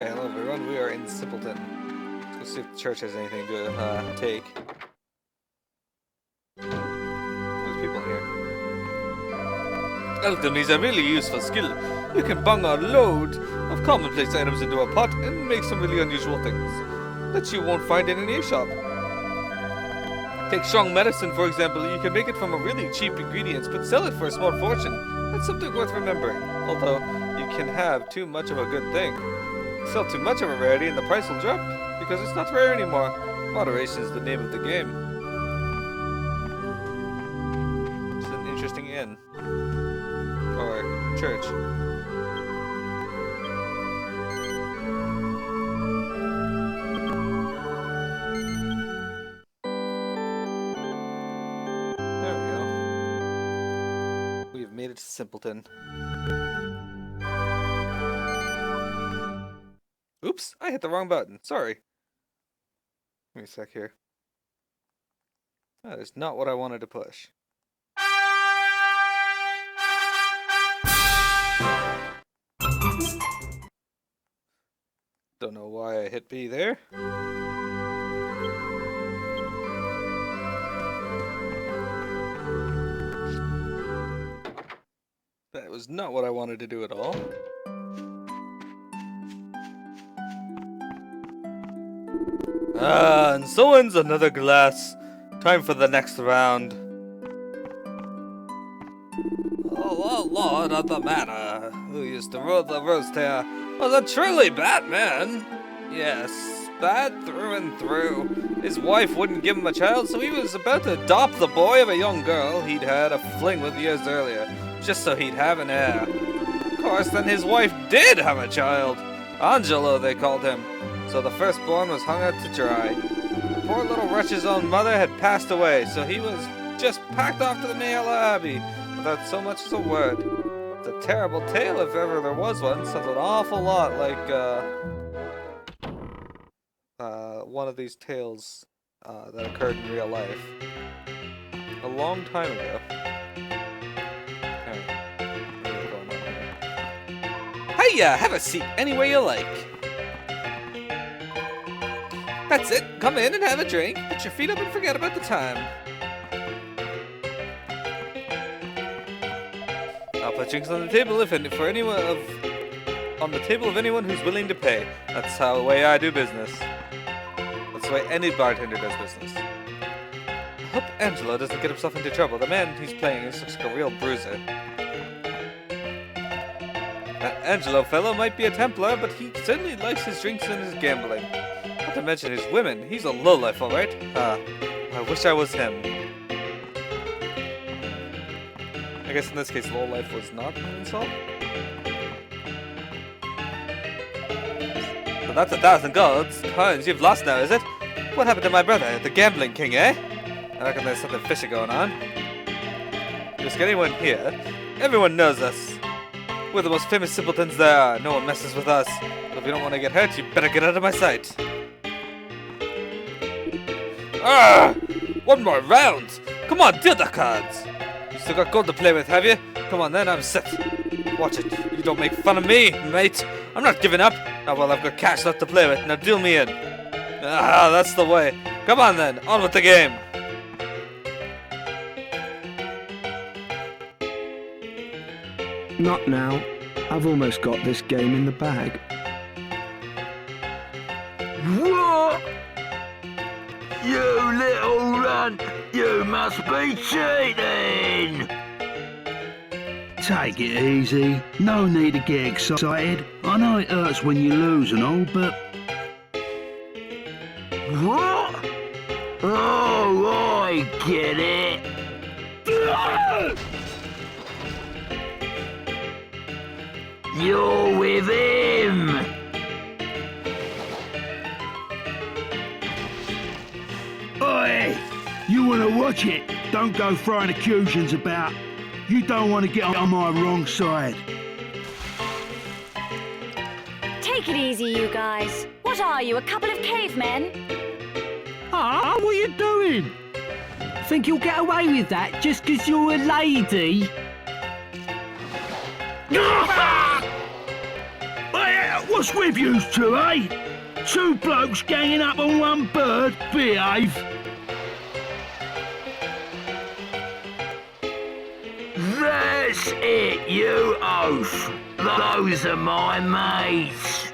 Hello everyone, we are in Simpleton. Let's go see if the church has anything to take. There's people here. Alchemy is a really useful skill. You can bung a load of commonplace items into a pot and make some really unusual things that you won't find in any shop. Take strong medicine, for example. You can make it from a really cheap ingredients, but sell it for a small fortune. That's something worth remembering. Although, you can have too much of a good thing. Sell too much of a rarity and the price will drop, because it's not rare anymore. Moderation is the name of the game. It's an interesting inn. Or church. There we go. We have made it to Simpleton. Oops, I hit the wrong button. Sorry. Give me a sec here. That is not what I wanted to push. Don't know why I hit B there. That was not what I wanted to do at all. And so ends another glass. Time for the next round. Oh, Lord of the Manor, who used to rule the roost here, was a truly bad man. Yes, bad through and through. His wife wouldn't give him a child, so he was about to adopt the boy of a young girl he'd had a fling with years earlier, just so he'd have an heir. Of course, then his wife did have a child. Angelo, they called him. So the firstborn was hung out to dry. The poor little wretch's own mother had passed away, so he was just packed off to the Mayhella Abbey without so much as a word. It's a terrible tale if ever there was one. Sounds an awful lot like one of these tales that occurred in real life a long time ago. Hiya, have a seat anywhere you like. That's it. Come in and have a drink. Put your feet up and forget about the time. I'll put drinks on the table of anyone who's willing to pay. That's the way I do business. That's the way any bartender does business. I hope Angelo doesn't get himself into trouble. The man he's playing is just like a real bruiser. That Angelo fellow might be a Templar, but he certainly likes his drinks and his gambling. Not to mention his women. He's a lowlife, alright? I wish I was him. I guess in this case, lowlife was not an insult. So that's 1,000 golds. Coins you've lost now, is it? What happened to my brother, the gambling king, eh? I reckon there's something fishy going on. Just anyone here. Everyone knows us. We're the most famous simpletons there are. No one messes with us. But if you don't want to get hurt, you better get out of my sight. Ah! One more round! Come on, deal the cards! You still got gold to play with, have you? Come on then, I'm set. Watch it. You don't make fun of me, mate. I'm not giving up. Now, well, I've got cash left to play with. Now deal me in. Ah, that's the way. Come on then, on with the game. Not now. I've almost got this game in the bag. What? You little runt! You must be cheating! Take it easy. No need to get excited. I know it hurts when you lose and all, but... What? Oh, I get it! You're with him! Oi! You want to watch it? Don't go throwing accusations about. You don't want to get on my wrong side. Take it easy, you guys. What are you, a couple of cavemen? Ah, what are you doing? Think you'll get away with that just 'cause you're a lady? What's with you two, eh? Two blokes ganging up on one bird? Behave. That's it, you oaf. Those are my mates.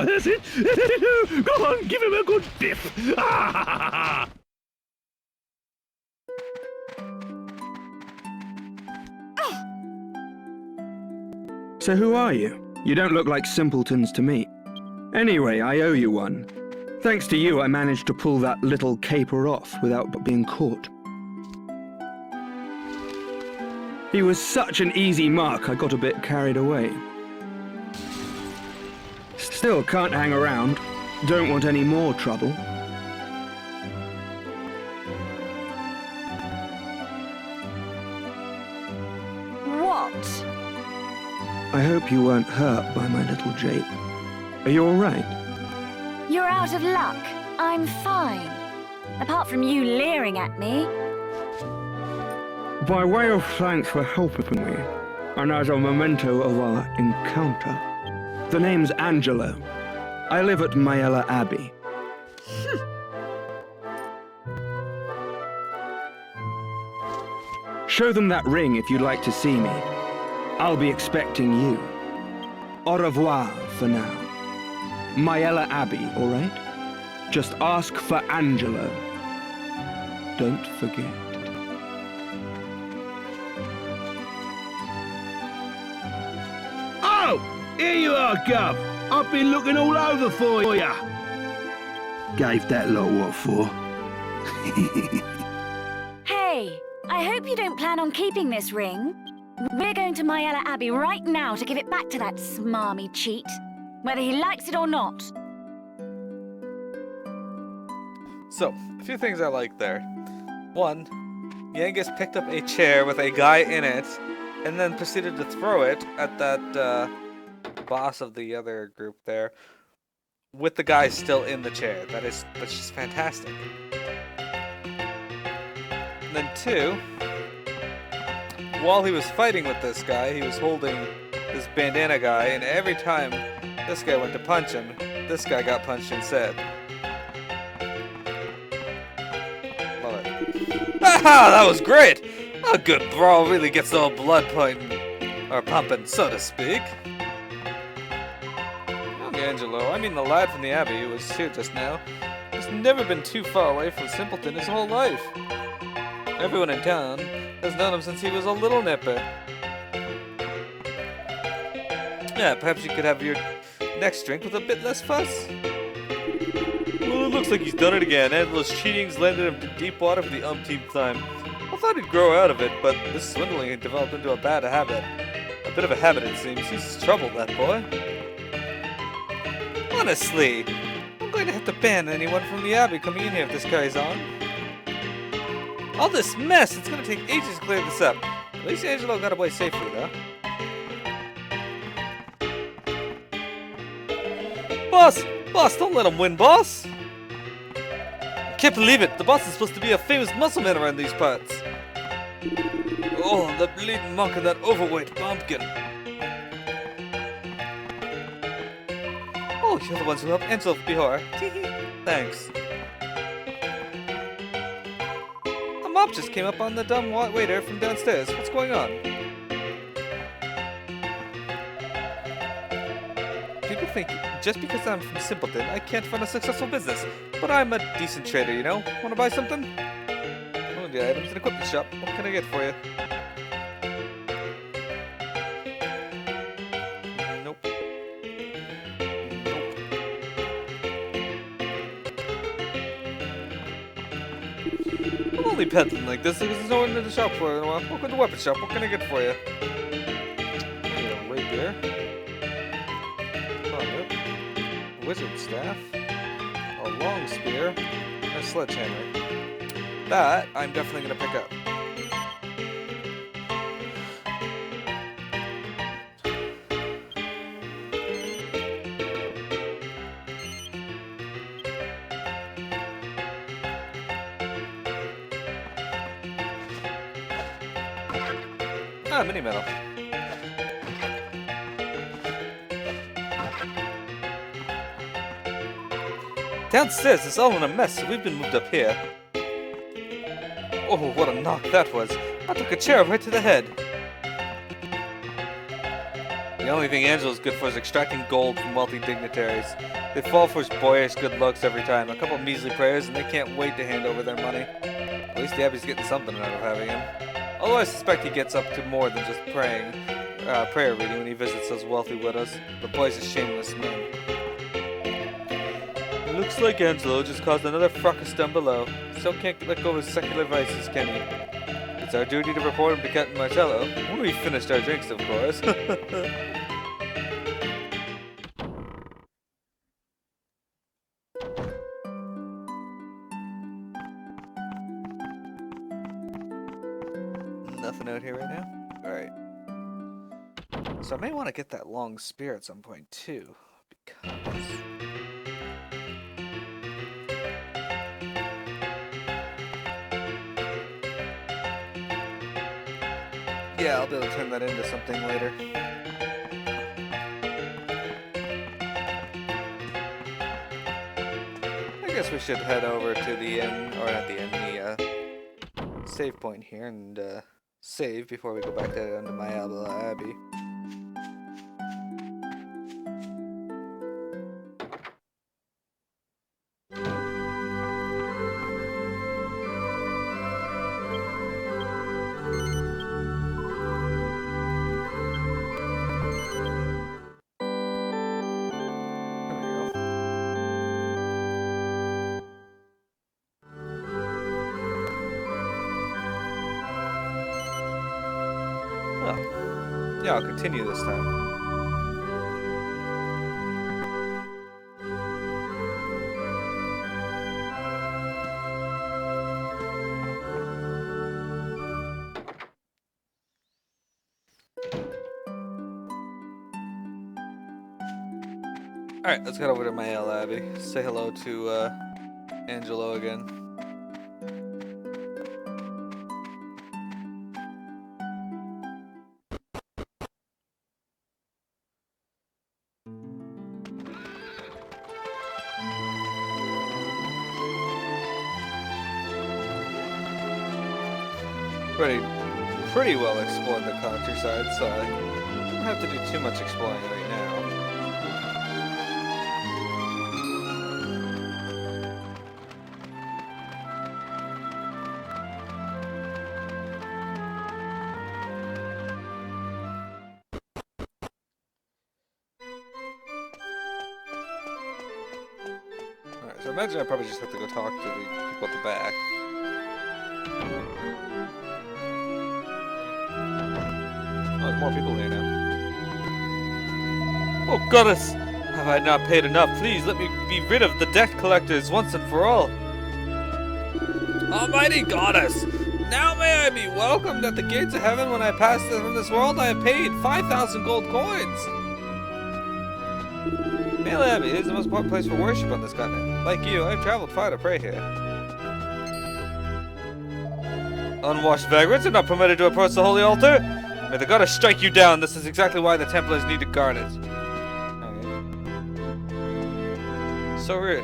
That's it. Go on, give him a good biff. So who are you? You don't look like simpletons to me. Anyway, I owe you one. Thanks to you, I managed to pull that little caper off without being caught. He was such an easy mark, I got a bit carried away. Still can't hang around. Don't want any more trouble. What? I hope you weren't hurt by my little jape. Are you all right? You're out of luck. I'm fine. Apart from you leering at me. By way of thanks for helping me, and as a memento of our encounter, the name's Angelo. I live at Mayella Abbey. Show them that ring if you'd like to see me. I'll be expecting you. Au revoir for now. Mayella Abbey, all right? Just ask for Angelo. Don't forget. Oh, here you are, Gov. I've been looking all over for ya. Gave that lot what for? Hey, I hope you don't plan on keeping this ring. We're going to Mayella Abbey right now to give it back to that smarmy cheat, whether he likes it or not. So, a few things I like there. One, Yangus picked up a chair with a guy in it, and then proceeded to throw it at that boss of the other group there, with the guy still in the chair. That's just fantastic. And then two, while he was fighting with this guy, he was holding this bandana guy, and every time this guy went to punch him, this guy got punched instead. Love it. Aha! That was great! A good brawl really gets the old blood pumping, so to speak. Young Angelo, I mean the lad from the Abbey who was here just now, has never been too far away from Simpleton his whole life. Everyone in town has known him since he was a little nipper. Yeah, perhaps you could have your next drink with a bit less fuss. Well, it looks like he's done it again. Endless cheating's landed him to deep water for the umpteenth time. I thought he'd grow out of it, but this swindling had developed into a bad habit. A bit of a habit, it seems. He's trouble, that boy. Honestly, I'm going to have to ban anyone from the Abbey coming in here if this carries on. All this mess, it's going to take ages to clear this up. At least Angelo got away safely, though. Boss, don't let him win, boss! I can't believe it, the boss is supposed to be a famous muscle man around these parts. Oh, that bleeding monk and that overweight bumpkin. Oh, you're the ones who helped Angelo before. Thanks. The mop just came up on the dumb waiter from downstairs. What's going on? People think just because I'm from Simpleton, I can't run a successful business. But I'm a decent trader, you know? Want to buy something? Oh, the items and equipment shop. What can I get for you? Nope. I'm only peddling like this because there's no one in the shop for it. Welcome to the weapon shop. What can I get for you? I need a rapier. Wizard staff, a long spear, and a sledgehammer. That I'm definitely going to pick up. Ah, mini medal. Downstairs, it's all in a mess, so we've been moved up here. Oh, what a knock that was. I took a chair right to the head. The only thing Angela's good for is extracting gold from wealthy dignitaries. They fall for his boyish good looks every time. A couple measly prayers and they can't wait to hand over their money. At least the Abbey's getting something out of having him. Although I suspect he gets up to more than just prayer reading when he visits those wealthy widows. The boy's a shameless man. It looks like Angelo just caused another fracas down below. Still can't let go of his secular vices, can he? It's our duty to report him to Captain Marcello. When we've finished our drinks, of course. Nothing out here right now? Alright. So I may want to get that long spear at some point too. Because... yeah, I'll be able to turn that into something later. I guess we should head over to the inn, or not the inn, the save point here and save before we go back down to MearoGaming Abbey. Yeah, I'll continue this time. Alright, let's head over to MearoGaming Abbey. Say hello to Angelo again. Pretty well explored the countryside, so I don't have to do too much exploring right now. Alright, so I imagine I probably just have to go talk to the people at the back. More people here now. Oh, goddess! Have I not paid enough? Please let me be rid of the debt collectors once and for all. Almighty goddess! Now may I be welcomed at the gates of heaven when I pass from this world. I have paid 5,000 gold coins. MearoGaming Abbey is the most important place for worship on this continent. Like you, I've traveled far to pray here. Unwashed vagrants are not permitted to approach the holy altar. May the goddess strike you down. This is exactly why the Templars need to guard it. Okay. So rude.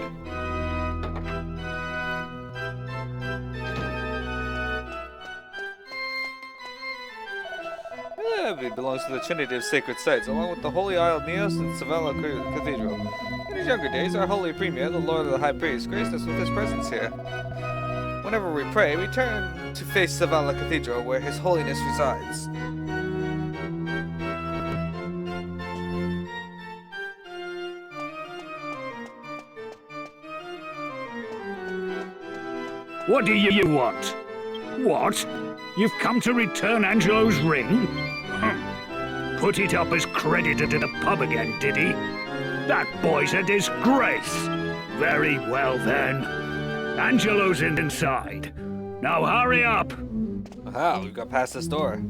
It belongs to the Trinity of Sacred Sites, along with the Holy Isle of Neos and Savella Cathedral. In his younger days, our Holy Premier, the Lord of the High Priest, graced us with his presence here. Whenever we pray, we turn to face Savella Cathedral, where His Holiness resides. What do you want? What? You've come to return Angelo's ring? Put it up as creditor to the pub again, did he? That boy's a disgrace. Very well then. Angelo's inside. Now hurry up. Aha, we've got past this door.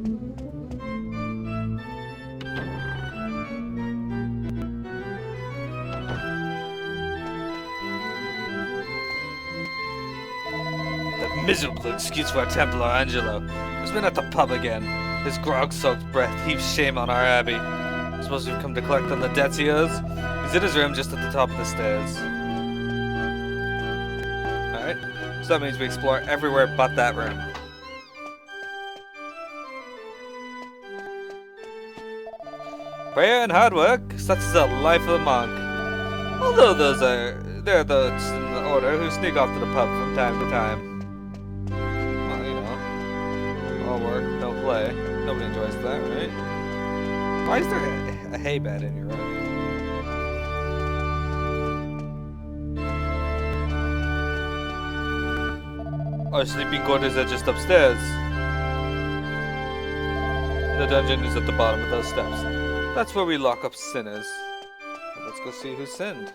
Miserable excuse for a Templar Angelo, who's been at the pub again. His grog-soaked breath heaps shame on our abbey. I suppose we've come to collect on the debts he owes. He's in his room just at the top of the stairs. Alright, so that means we explore everywhere but that room. Prayer and hard work, such is the life of a monk. Although there are those in the order who sneak off to the pub from time to time. Well, you know, all work, no play. Nobody enjoys that, right? Why is there a hay bed in your room? Our sleeping quarters are just upstairs. The dungeon is at the bottom of those steps. That's where we lock up sinners. Let's go see who sinned.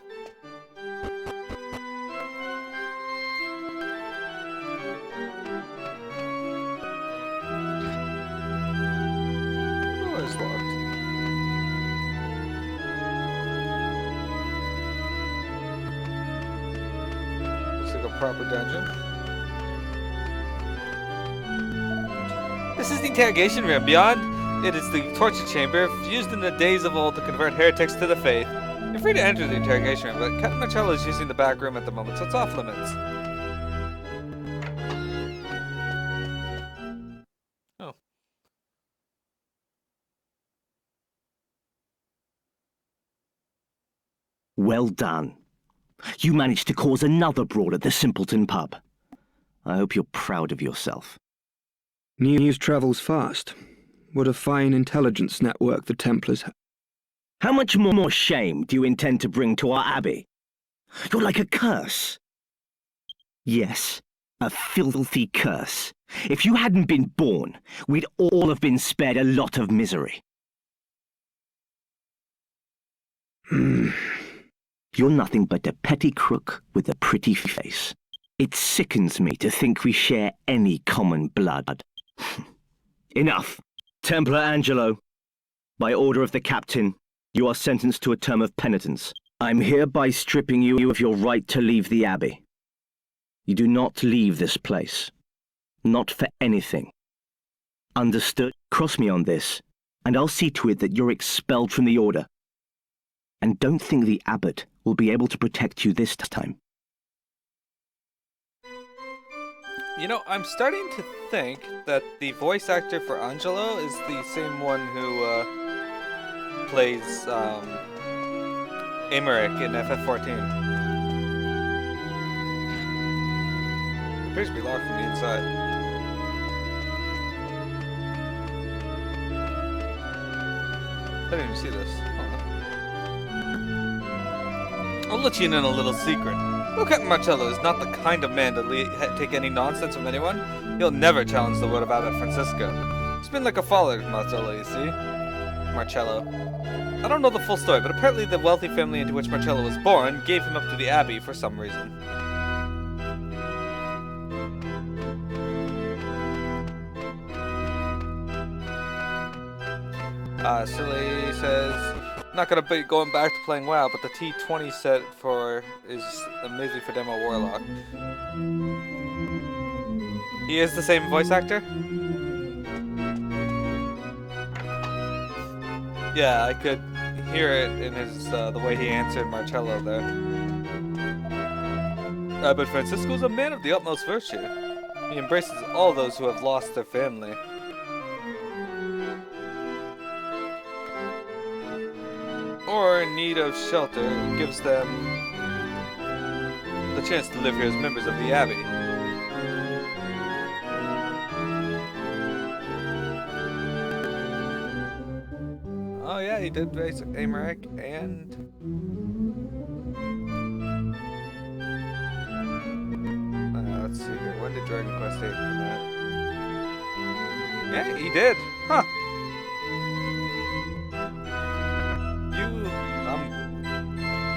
Door is locked. Looks like a proper dungeon. This is the interrogation room. Beyond it is the torture chamber, used in the days of old to convert heretics to the faith. You're free to enter the interrogation room, but Captain Marcello is using the back room at the moment, so it's off limits. Oh. Well done. You managed to cause another brawl at the Simpleton pub. I hope you're proud of yourself. News travels fast. What a fine intelligence network the Templars have. How much more shame do you intend to bring to our abbey? You're like a curse. Yes, a filthy curse. If you hadn't been born, we'd all have been spared a lot of misery. You're nothing but a petty crook with a pretty face. It sickens me to think we share any common blood. Enough. Templar Angelo, by order of the captain, you are sentenced to a term of penitence. I'm hereby stripping you of your right to leave the abbey. You do not leave this place. Not for anything. Understood? Cross me on this, and I'll see to it that you're expelled from the order. And don't think the abbot will be able to protect you this time. You know, I'm starting to think that the voice actor for Angelo is the same one who plays Emmerich in FF14. It appears to be locked from the inside. I didn't even see this. I'll let you in on a little secret. Well, Captain Marcello is not the kind of man to take any nonsense from anyone. He'll never challenge the word of Abbot Francisco. He's been like a father to Marcello, you see. Marcello. I don't know the full story, but apparently the wealthy family into which Marcello was born gave him up to the Abbey for some reason. Silly says, not gonna be going back to playing WoW, but the T20 set is amazing for Demo Warlock. He is the same voice actor? Yeah, I could hear it in his the way he answered Marcello there. But Francisco's a man of the utmost virtue. He embraces all those who have lost their family. Or in need of shelter, and gives them the chance to live here as members of the Abbey. Oh yeah, he did basic Emmerich and... let's see here, when did Dragon Quest VIII come out? Yeah, he did! Huh!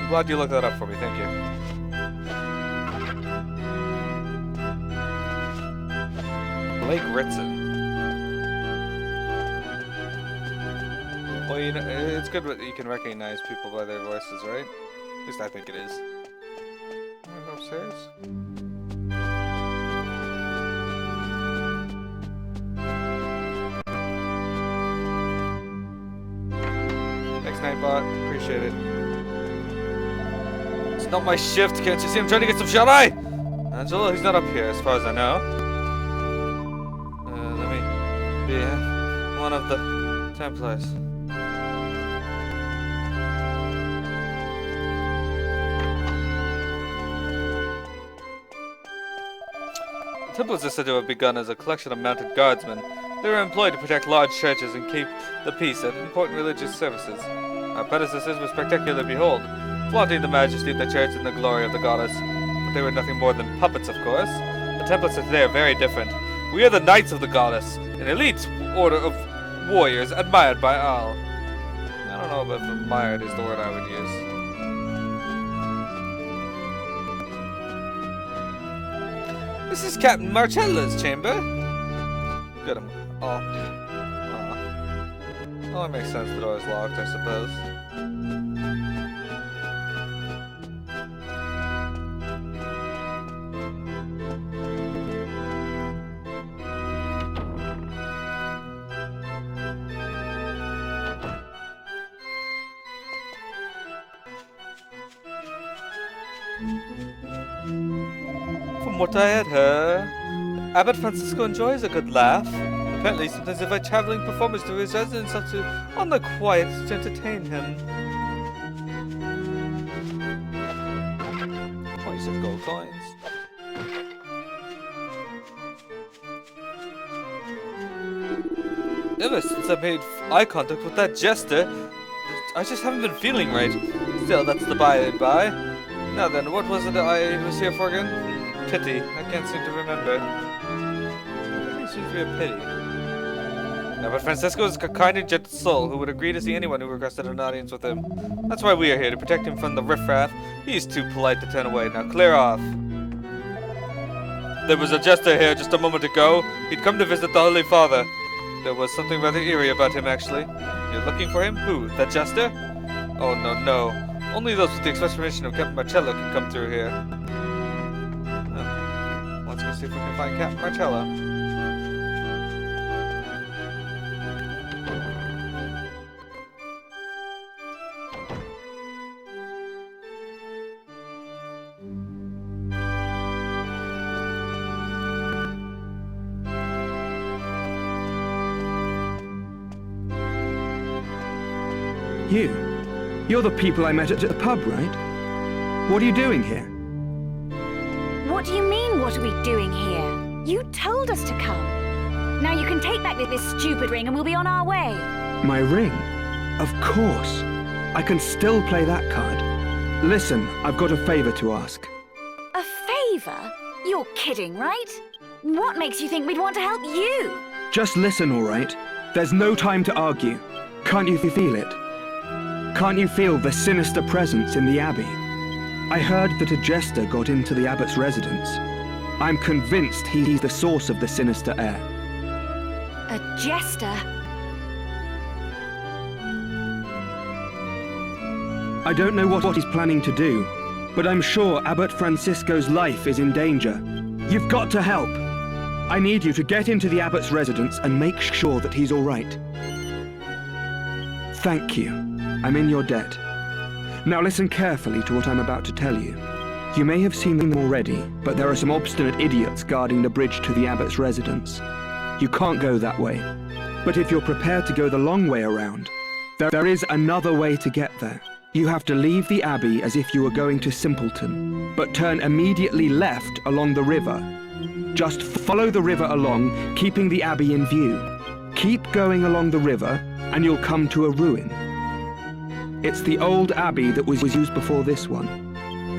I'm glad you looked that up for me, thank you. Blake Ritson. Well, you know, it's good that you can recognize people by their voices, right? At least I think it is. I'm gonna go upstairs. Nightbot. Appreciate it. It's not my shift. Can't you see I'm trying to get some shut-eye? Angelo, he's not up here as far as I know. Let me be one of the Templars. The Templars are said to have begun as a collection of mounted guardsmen. They were employed to protect large churches and keep the peace at important religious services. Our predecessors were spectacular to behold, flaunting the majesty of the church and the glory of the goddess. But they were nothing more than puppets, of course. The Templars of today are very different. We are the Knights of the Goddess, an elite order of warriors admired by all. I don't know if admired is the word I would use. This is Captain Marcella's chamber. Good. Oh. Well, it makes sense the door is locked, I suppose. From what I had heard, Abbot Francisco enjoys a good laugh. Apparently, sometimes invite traveling performers to his residence on the quiet to entertain him. 26 gold coins. Ever since I made eye contact with that jester, I just haven't been feeling right. Still, that's the by and by. Now then, what was it I was here for again? Pity. I can't seem to remember. Everything seems to be a pity. Now, but Francisco is a kind and gentle soul who would agree to see anyone who requested an audience with him. That's why we are here, to protect him from the riffraff. He's too polite to turn away. Now clear off. There was a jester here just a moment ago. He'd come to visit the Holy Father. There was something rather eerie about him, actually. You're looking for him? Who? That jester? Oh, no. Only those with the express permission of Captain Marcello can come through here. Let's go see if we can find Captain Marcello. You're the people I met at the pub, right? What are you doing here? What do you mean, what are we doing here? You told us to come. Now you can take back this stupid ring and we'll be on our way. My ring? Of course. I can still play that card. Listen, I've got a favor to ask. A favor? You're kidding, right? What makes you think we'd want to help you? Just listen, all right? There's no time to argue. Can't you feel it? Can't you feel the sinister presence in the Abbey? I heard that a jester got into the Abbot's residence. I'm convinced he's the source of the sinister air. A jester? I don't know what he's planning to do, but I'm sure Abbot Francisco's life is in danger. You've got to help. I need you to get into the Abbot's residence and make sure that he's all right. Thank you. I'm in your debt. Now listen carefully to what I'm about to tell you. You may have seen them already, but there are some obstinate idiots guarding the bridge to the Abbot's residence. You can't go that way. But if you're prepared to go the long way around, there is another way to get there. You have to leave the Abbey as if you were going to Simpleton, but turn immediately left along the river. Just follow the river along, keeping the Abbey in view. Keep going along the river, and you'll come to a ruin. It's the old abbey that was used before this one.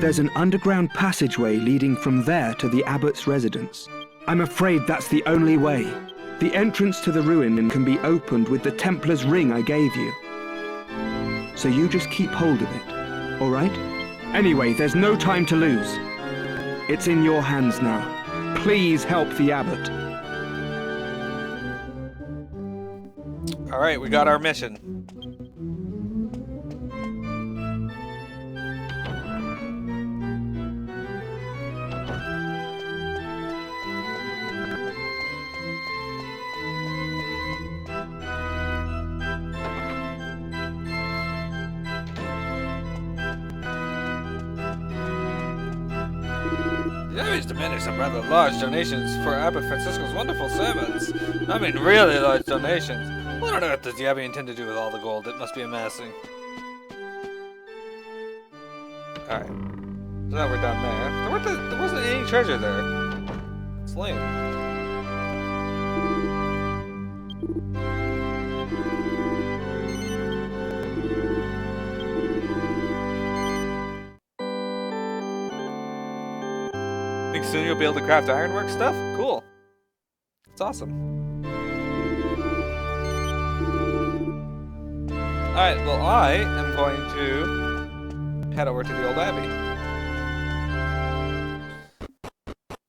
There's an underground passageway leading from there to the abbot's residence. I'm afraid that's the only way. The entrance to the ruin can be opened with the Templar's ring I gave you. So you just keep hold of it, all right? Anyway, there's no time to lose. It's in your hands now. Please help the abbot. All right, we got our mission. The Abbey's demanding some rather large donations for Abbot Francisco's wonderful sermons. I mean, really large donations. What on earth does the Abbey intend to do with all the gold it must be amassing? Alright. So now we're down there. There wasn't any treasure there. It's lame. Think soon you'll be able to craft ironwork stuff? Cool. It's awesome. Alright, well I am going to head over to the old abbey.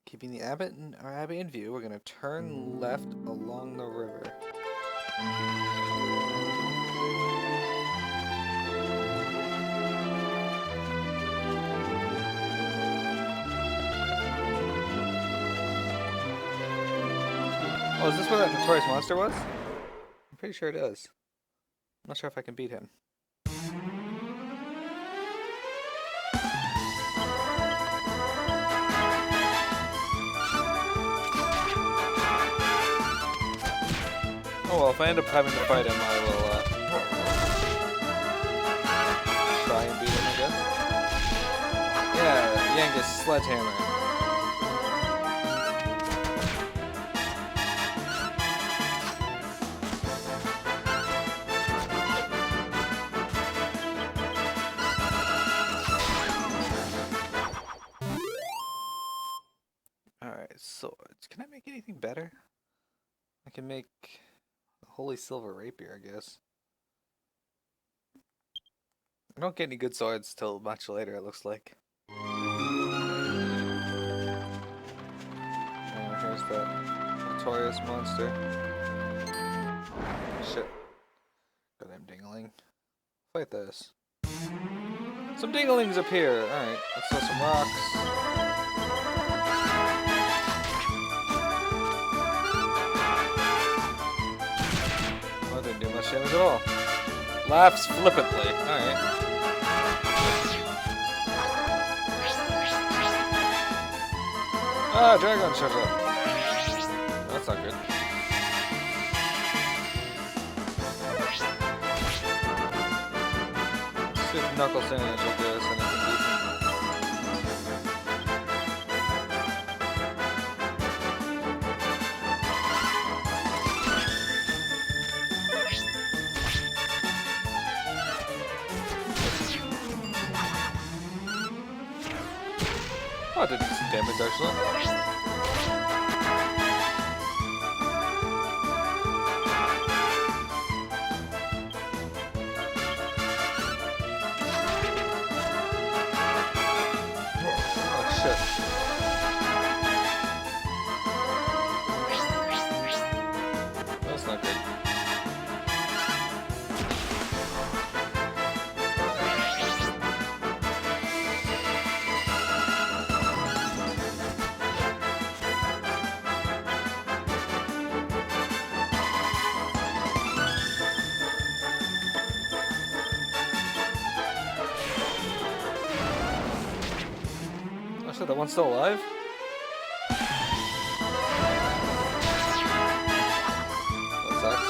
Keeping the abbey in view, we're gonna turn left along the river. Oh, is this where that notorious monster was? I'm pretty sure it is. I'm not sure if I can beat him. Oh well, if I end up having to fight him, I will try and beat him, I guess. Yeah, Yangus Sledgehammer. Swords. Can I make anything better? I can make a holy silver rapier, I guess. I don't get any good swords till much later, it looks like. Here's that notorious monster. Shit. Goddamn dingling. Fight this. Some dinglings appear! Alright, let's throw some rocks. Didn't do much damage at all. Laughs flippantly. Alright. Ah, dragon shows up. That's not good. Let's see if Knuckle Sandwich will do us anything decent. Oh, I did some damage actually. Oh shit. That's not good. That one's still alive? That sucks.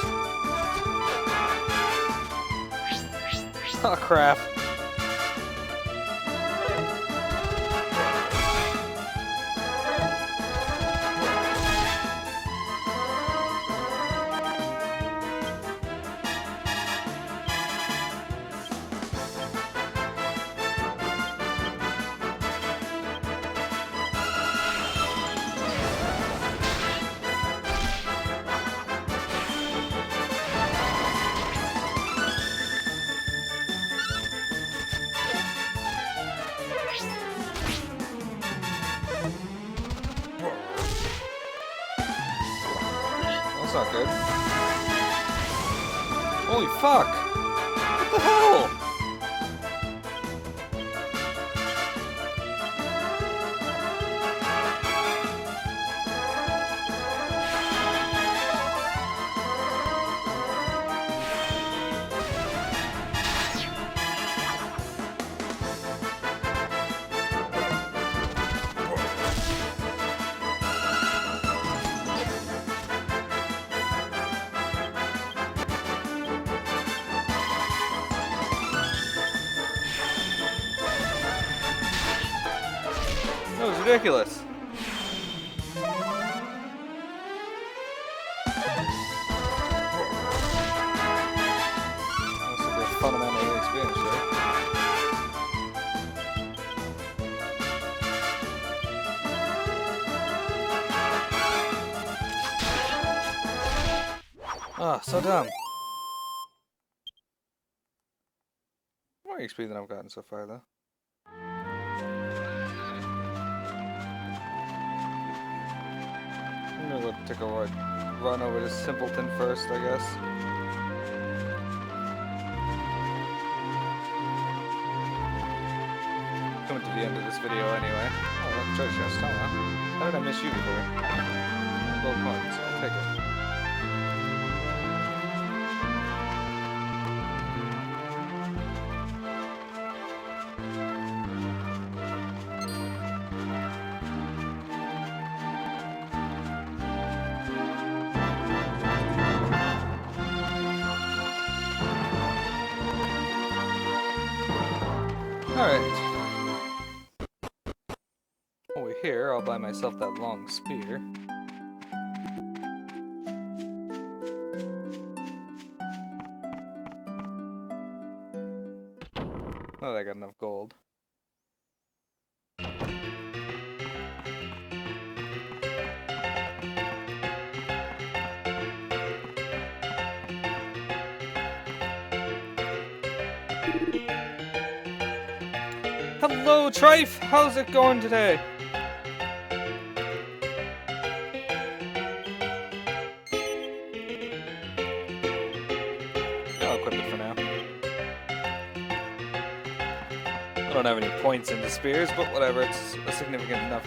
Oh crap. That's not good. Holy fuck! What the hell? ridiculous. Must be a fundamental experience, right? Ah, so dumb. More XP than I've gotten so far, though. I'm gonna go take a run over to Simpleton first, I guess. Coming to the end of this video anyway. Oh, look, treasure chest, huh? How did I miss you before? Gold coins, I'll take it. Alright. Over here, I'll buy myself that long spear. Oh, I got enough gold. Hello, Trife! How's it going today? I'll equip it for now. I don't have any points in the spears, but whatever, it's a significant enough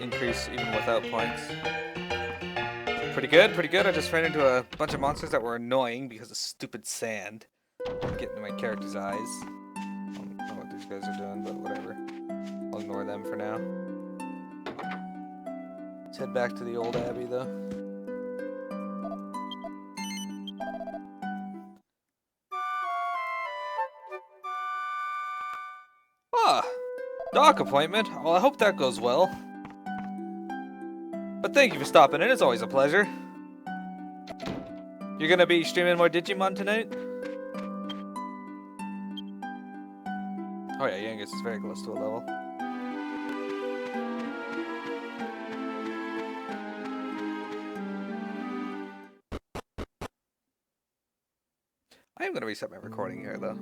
increase even without points. Pretty good, pretty good. I just ran into a bunch of monsters that were annoying because of stupid sand getting in my character's eyes. I don't know what these guys are doing, but whatever. I'll ignore them for now. Let's head back to the old abbey, though. Ah, dock appointment. Well, I hope that goes well. But thank you for stopping in. It's always a pleasure. You're gonna be streaming more Digimon tonight? Oh yeah, Yangus is very close to a level. I am gonna reset my recording here, though.